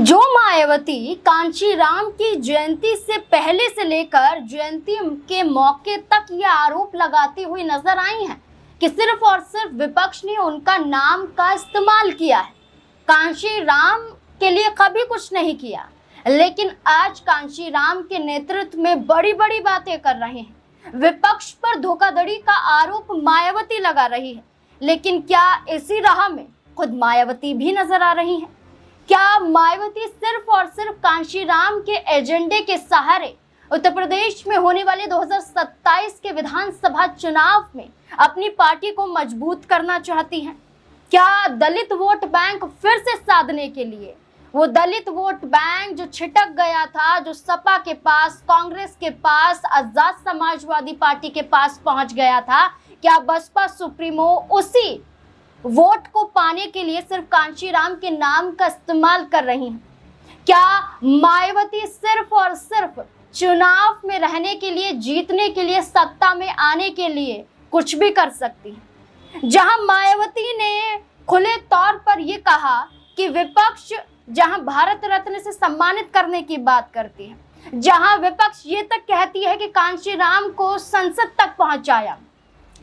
जो मायावती कांशीराम की जयंती से पहले से लेकर जयंती के मौके तक ये आरोप लगाती हुई नजर आई हैं कि सिर्फ और सिर्फ विपक्ष ने उनका नाम का इस्तेमाल किया है, कांशीराम के लिए कभी कुछ नहीं किया। लेकिन आज कांशीराम के नेतृत्व में बड़ी बड़ी बातें कर रहे हैं। विपक्ष पर धोखाधड़ी का आरोप मायावती लगा रही है, लेकिन क्या इसी राह में खुद मायावती भी नजर आ रही हैं? क्या मायावती सिर्फ और सिर्फ कांशीराम के एजेंडे के सहारे उत्तर प्रदेश में होने वाले 2027 के विधानसभा चुनाव में अपनी पार्टी को मजबूत करना चाहती हैं? क्या दलित वोट बैंक फिर से साधने के लिए, वो दलित वोट बैंक जो छिटक गया था, जो सपा के पास, कांग्रेस के पास, आजाद समाजवादी पार्टी के पास पहुंच गया था, क्या बसपा सुप्रीमो उसी वोट को पाने के लिए सिर्फ कांशीराम के नाम का इस्तेमाल कर रही हैं? क्या मायावती सिर्फ और सिर्फ चुनाव में रहने के लिए, जीतने के लिए, सत्ता में आने के लिए कुछ भी कर सकती हैं? जहां मायावती ने खुले तौर पर यह कहा कि विपक्ष जहां भारत रत्न से सम्मानित करने की बात करती है, जहां विपक्ष ये तक कहती है कि कांशीराम को संसद तक पहुंचाया,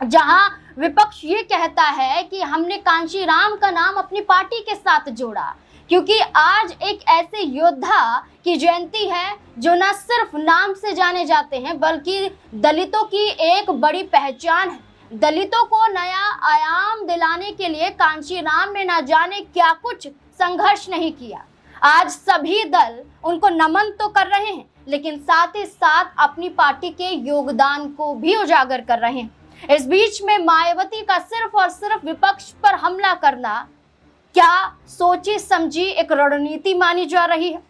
जहां विपक्ष ये कहता है कि हमने कांशीराम का नाम अपनी पार्टी के साथ जोड़ा क्योंकि आज एक ऐसे योद्धा की जयंती है जो न सिर्फ नाम से जाने जाते हैं बल्कि दलितों की एक बड़ी पहचान है। दलितों को नया आयाम दिलाने के लिए कांशीराम ने न जाने क्या कुछ संघर्ष नहीं किया। आज सभी दल उनको नमन तो कर रहे हैं, लेकिन साथ ही साथ अपनी पार्टी के योगदान को भी उजागर कर रहे हैं। इस बीच में मायावती का सिर्फ और सिर्फ विपक्ष पर हमला करना क्या सोची समझी एक रणनीति मानी जा रही है?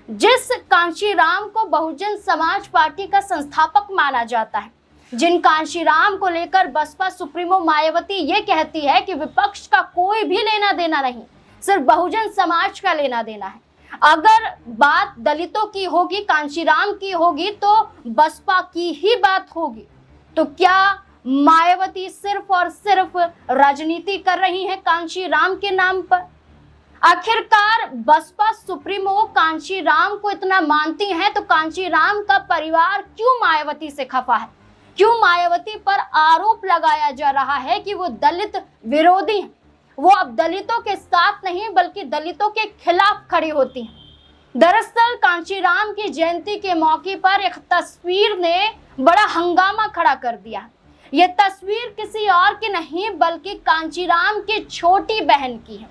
जिस कांशीराम को बहुजन समाज पार्टी का संस्थापक माना जाता है, जिन कांशीराम को लेकर बसपा सुप्रीमो मायावती ये कहती है कि विपक्ष का कोई भी लेना देना नहीं, सिर्फ बहुजन समाज का लेना देना है। अगर बात दलितों की होगी, कांशीराम की होगी तो बसपा की ही बात होगी। तो क्या मायावती सिर्फ और सिर्फ राजनीति कर रही है कांशीराम के नाम पर? आखिरकार बसपा सुप्रीमो कांशीराम को इतना मानती हैं तो कांशीराम का परिवार क्यों मायावती से खफा है? क्यों मायावती पर आरोप लगाया जा रहा है कि वो दलित विरोधी हैं? वो अब दलितों के साथ नहीं बल्कि दलितों के खिलाफ खड़ी होती हैं। दरअसल कांशीराम की जयंती के मौके पर एक तस्वीर ने बड़ा हंगामा खड़ा कर दिया। ये तस्वीर किसी और की नहीं बल्कि कांशीराम की छोटी बहन की है,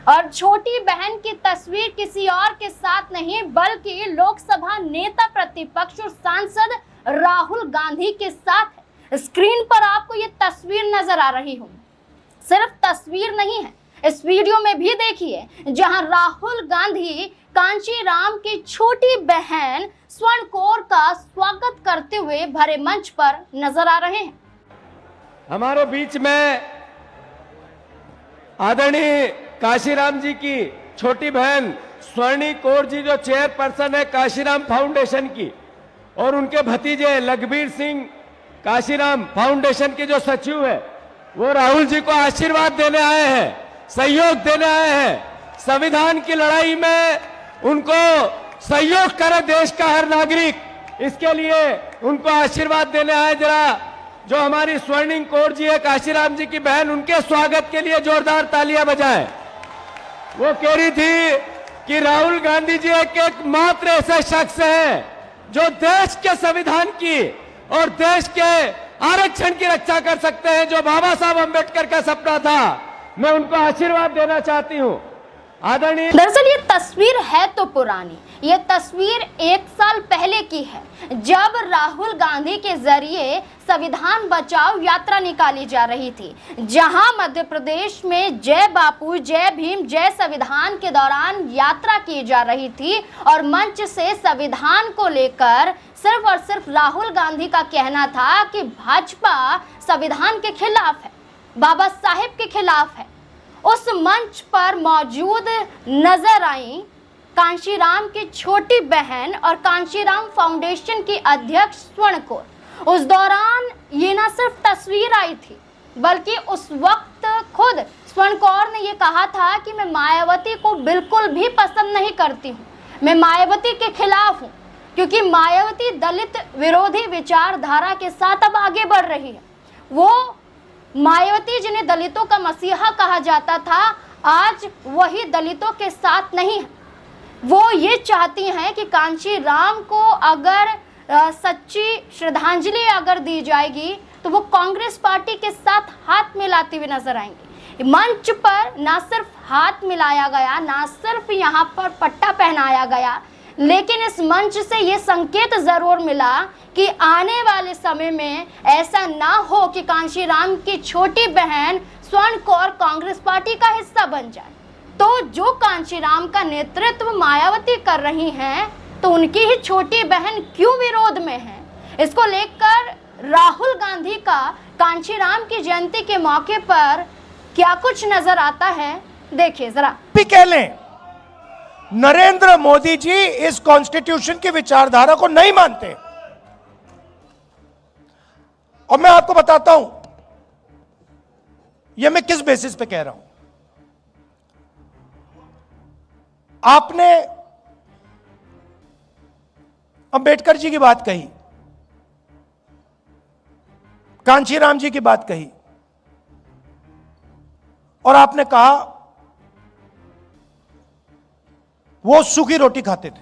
और छोटी बहन की तस्वीर किसी और के साथ नहीं बल्कि लोकसभा नेता प्रतिपक्ष और सांसद राहुल गांधी के साथ है। स्क्रीन पर आपको ये तस्वीर नजर आ रही होगी। सिर्फ तस्वीर नहीं है, इस वीडियो में भी देखिए जहां राहुल गांधी कांशीराम की छोटी बहन स्वर्ण कौर का स्वागत करते हुए भरे मंच पर नजर आ रहे हैं। हमारे बीच में आदरणीय कांशीराम जी की छोटी बहन स्वर्णी कौर जी जो चेयरपर्सन है कांशीराम फाउंडेशन की, और उनके भतीजे लखबीर सिंह कांशीराम फाउंडेशन के जो सचिव है, वो राहुल जी को आशीर्वाद देने आए हैं, सहयोग देने आए हैं। संविधान की लड़ाई में उनको सहयोग करे देश का हर नागरिक, इसके लिए उनको आशीर्वाद देने आए। जरा जो हमारी स्वर्णिम कौर जी है कांशीराम जी की बहन, उनके स्वागत के लिए जोरदार तालियां बजाएं। वो कह रही थी कि राहुल गांधी जी एकमात्र ऐसे शख्स हैं जो देश के संविधान की और देश के आरक्षण की रक्षा कर सकते हैं, जो बाबा साहब अम्बेडकर का सपना था। मैं उनको आशीर्वाद देना चाहती हूँ। आदरणीय, दरअसल ये तस्वीर है तो पुरानी, ये तस्वीर 1 साल पहले की है जब राहुल गांधी के जरिए संविधान बचाओ यात्रा निकाली जा रही थी, जहां मध्य प्रदेश में जय बापू, जय भीम, जय संविधान के दौरान यात्रा की जा रही थी और मंच से संविधान को लेकर सिर्फ और सिर्फ राहुल गांधी का कहना था कि भाजपा संविधान के खिलाफ है, बाबा साहेब के खिलाफ है। उस मंच पर मौजूद नजर आई कांशीराम की छोटी बहन और कांशीराम फाउंडेशन की अध्यक्ष स्वर्ण कौर। उस दौरान ये न सिर्फ तस्वीर आई थी बल्कि उस वक्त खुद स्वर्ण कौर ने ये कहा था कि मैं मायावती को बिल्कुल भी पसंद नहीं करती हूँ, मैं मायावती के खिलाफ हूँ, क्योंकि मायावती दलित विरोधी विचारधारा के साथ अब आगे बढ़ रही है। वो मायावती जिन्हें दलितों का मसीहा कहा जाता था, आज वही दलितों के साथ नहीं है। वो ये चाहती हैं कि कांची राम को अगर सच्ची श्रद्धांजलि अगर दी जाएगी तो वो कांग्रेस पार्टी के साथ हाथ मिलाती हुई नजर आएंगी। मंच पर ना सिर्फ हाथ मिलाया गया, ना सिर्फ यहाँ पर पट्टा पहनाया गया, लेकिन इस मंच से ये संकेत जरूर मिला कि आने वाले समय में ऐसा ना हो कि कांशी राम की छोटी बहन स्वर्ण कौर कांग्रेस पार्टी का हिस्सा बन जाए। तो जो कांची राम का नेतृत्व मायावती कर रही हैं, तो उनकी ही छोटी बहन क्यों विरोध में है? इसको लेकर राहुल गांधी का कांची राम की जयंती के मौके पर क्या कुछ नजर आता है, देखिए जरा। भी कह लें, नरेंद्र मोदी जी इस कॉन्स्टिट्यूशन की विचारधारा को नहीं मानते। और मैं आपको बताता हूं यह मैं किस बेसिस पे कह रहा हूं। आपने अंबेडकर जी की बात कही, कांची राम जी की बात कही, और आपने कहा वो सूखी रोटी खाते थे,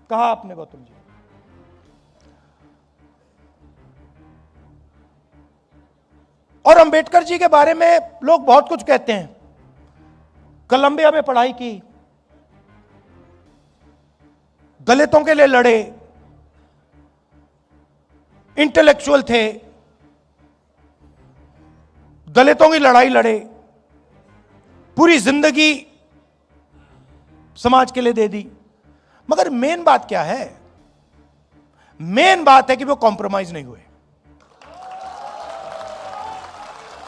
कहा आपने गौतम जी। और अंबेडकर जी के बारे में लोग बहुत कुछ कहते हैं। कोलंबिया में पढ़ाई की, दलितों के लिए लड़े, इंटेलेक्चुअल थे, दलितों की लड़ाई लड़े, पूरी जिंदगी समाज के लिए दे दी। मगर मेन बात क्या है? मेन बात है कि वो कॉम्प्रोमाइज नहीं हुए।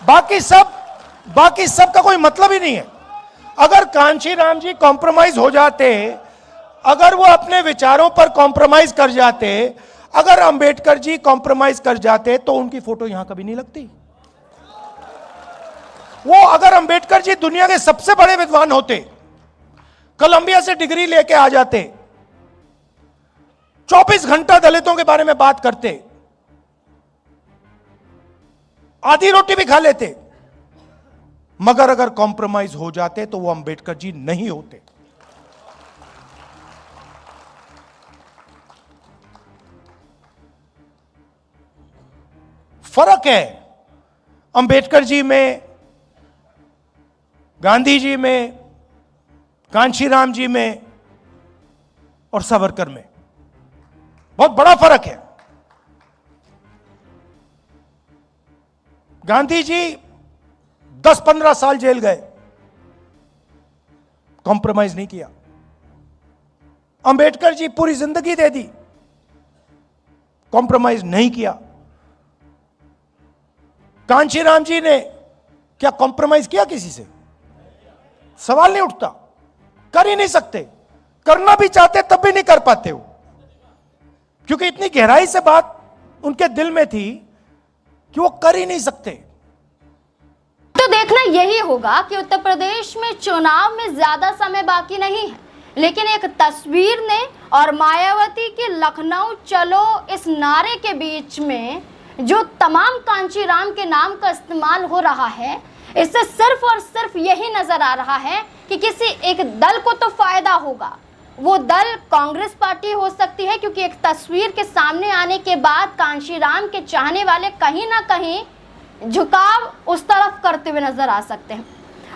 बाकी सब का कोई मतलब ही नहीं है। अगर कांची राम जी कॉम्प्रोमाइज हो जाते, अगर वो अपने विचारों पर कॉम्प्रोमाइज कर जाते, अगर अंबेडकर जी कॉम्प्रोमाइज कर जाते, तो उनकी फोटो यहां कभी नहीं लगती। वो अगर अंबेडकर जी दुनिया के सबसे बड़े विद्वान होते, कोलंबिया से डिग्री लेके आ जाते, 24 घंटा दलितों के बारे में बात करते, आधी रोटी भी खा लेते, मगर अगर कॉम्प्रोमाइज हो जाते तो वो अंबेडकर जी नहीं होते। फर्क है अंबेडकर जी में, गांधी जी में, कांची राम जी में और सावरकर में। बहुत बड़ा फर्क है। गांधी जी 10-15 साल जेल गए, कॉम्प्रोमाइज नहीं किया। अंबेडकर जी पूरी जिंदगी दे दी, कॉम्प्रोमाइज नहीं किया। कांची राम जी ने क्या कॉम्प्रोमाइज किया किसी से? सवाल नहीं उठता, कर ही नहीं सकते। करना भी चाहते तब भी नहीं कर पाते हो, क्योंकि इतनी गहराई से बात उनके दिल में थी कि वो कर ही नहीं सकते। तो देखना यही होगा कि उत्तर प्रदेश में चुनाव में ज्यादा समय बाकी नहीं है, लेकिन एक तस्वीर ने और मायावती के लखनऊ चलो इस नारे के बीच में जो तमाम कांची राम के नाम का इस्तेमाल हो रहा है, इससे सिर्फ और सिर्फ यही नजर आ रहा है कि किसी एक दल को तो फायदा होगा। वो दल कांग्रेस पार्टी हो सकती है, क्योंकि एक तस्वीर के सामने आने के बाद कांची राम के चाहने वाले कहीं ना कहीं झुकाव उस तरफ करते हुए नजर आ सकते हैं।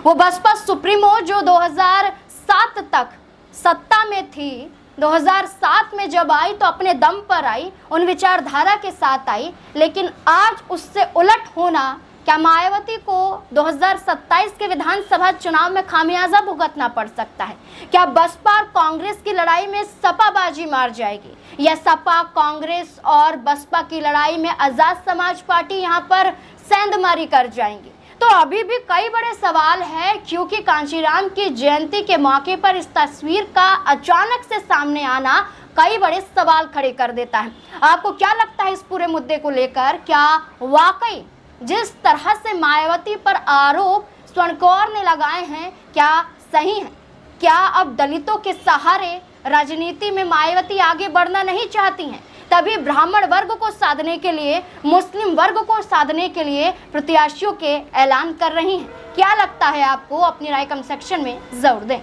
वो बसपा सुप्रीमो जो 2007 तक सत्ता में थी, 2007 में जब आई तो अपने दम पर आई, उन विचारधारा के साथ आई, लेकिन आज उससे उलट होना क्या मायावती को 2027 के विधानसभा चुनाव में खामियाजा भुगतना पड़ सकता है? क्या बसपा और कांग्रेस की लड़ाई में सपा बाजी मार जाएगी, या सपा, कांग्रेस और बसपा की लड़ाई में आजाद समाज पार्टी यहां पर सेंधमारी कर जाएंगी? तो अभी भी कई बड़े सवाल है, क्योंकि कांची राम की जयंती के मौके पर इस तस्वीर का अचानक से सामने आना कई बड़े सवाल खड़े कर देता है। आपको क्या लगता है इस पूरे मुद्दे को लेकर? क्या वाकई जिस तरह से मायावती पर आरोप स्वर्ण कौर ने लगाए हैं क्या सही है? क्या अब दलितों के सहारे राजनीति में मायावती आगे बढ़ना नहीं चाहती हैं? तभी ब्राह्मण वर्ग को साधने के लिए, मुस्लिम वर्ग को साधने के लिए प्रत्याशियों के ऐलान कर रही हैं। क्या लगता है आपको? अपनी राय कमेंट सेक्शन में जरूर दें।